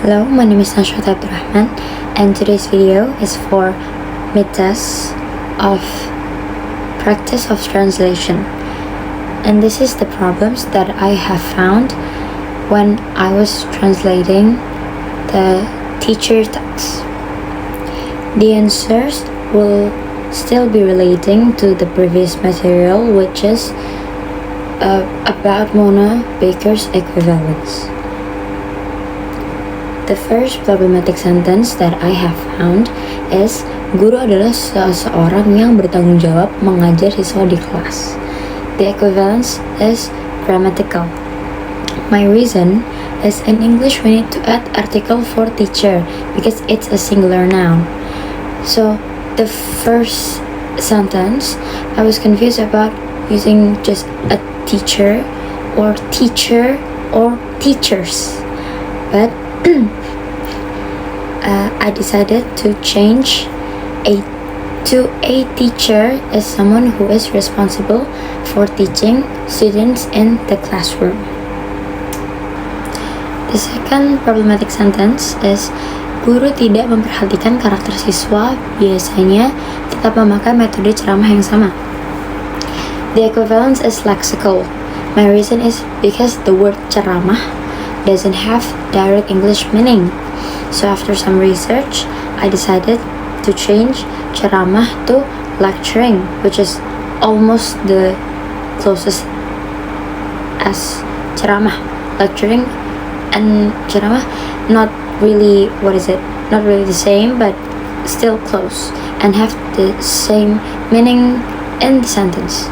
Hello, my name is Nashrat Abdurrahman, and today's video is for mid-test of practice of translation. And this is the problems that I have found when I was translating the teacher text. The answers will still be relating to the previous material, which is about Mona Baker's equivalence. The first problematic sentence that I have found is guru adalah seseorang yang bertanggung jawab mengajar siswa di kelas. The equivalence is grammatical. My reason is in English we need to add article for teacher because it's a singular noun. So the first sentence I was confused about using just a teacher or teachers, but I decided to change to a teacher as someone who is responsible for teaching students in the classroom. The second problematic sentence is guru tidak memperhatikan karakter siswa, biasanya tetap memakai metode ceramah yang sama. The equivalence is lexical. My reason is because the word ceramah doesn't have direct English meaning. So after some research, I decided to change ceramah to lecturing, which is almost the closest as ceramah. Lecturing and ceramah, not really the same, but still close and have the same meaning in the sentence.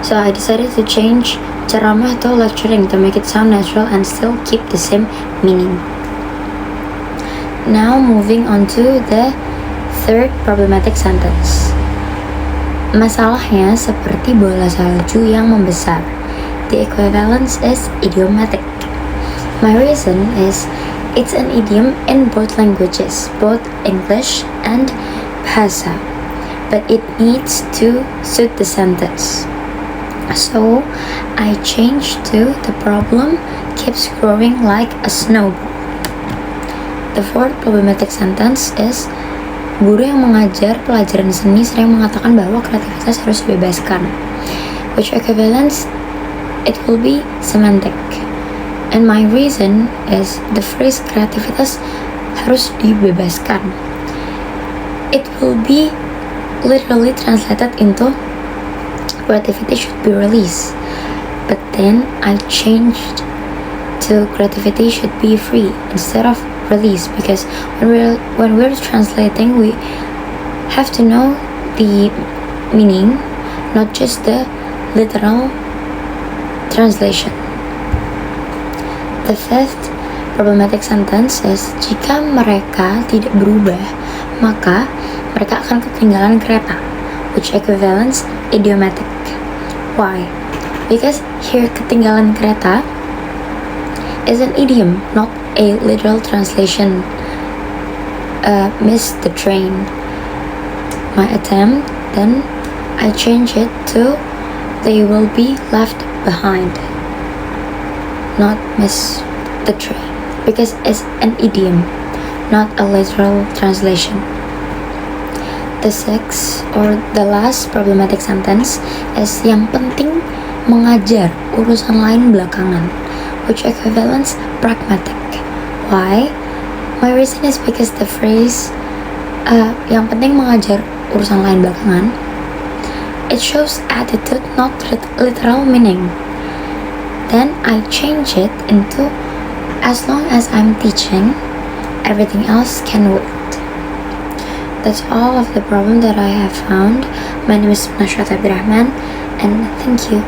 So I decided to change ceramah to lecturing to make it sound natural and still keep the same meaning. Now moving on to the third problematic sentence. Masalahnya seperti bola salju yang membesar. The equivalence is idiomatic. My reason is it's an idiom in both languages, both English and Bahasa, but it needs to suit the sentence. So I changed to the problem keeps growing like a snowball. The fourth problematic sentence is guru yang mengajar pelajaran seni sering mengatakan bahwa kreativitas harus dibebaskan, which equivalence it will be semantic. And my reason is the phrase kreativitas harus dibebaskan. It will be literally translated into creativity should be released. But then I changed to creativity should be free instead of release, because when we're translating we have to know the meaning, not just the literal translation. The fifth problematic sentence is jika mereka tidak berubah maka mereka akan ketinggalan kereta, which equivalence idiomatic. Why? Because here ketinggalan kereta is an idiom, not a literal translation. Missed the train. My attempt, then I change it to they will be left behind, not miss the train, because it's an idiom, not a literal translation. The sixth or the last problematic sentence is yang penting mengajar, urusan lain belakangan, which equivalence pragmatic. Why? My reason is because the phrase yang penting mengajar urusan lain belakangan, it shows attitude, not literal meaning. Then I change it into as long as I'm teaching, everything else can wait. That's all of the problem that I have found. My name is Nashrat Abdurrahman, and thank you.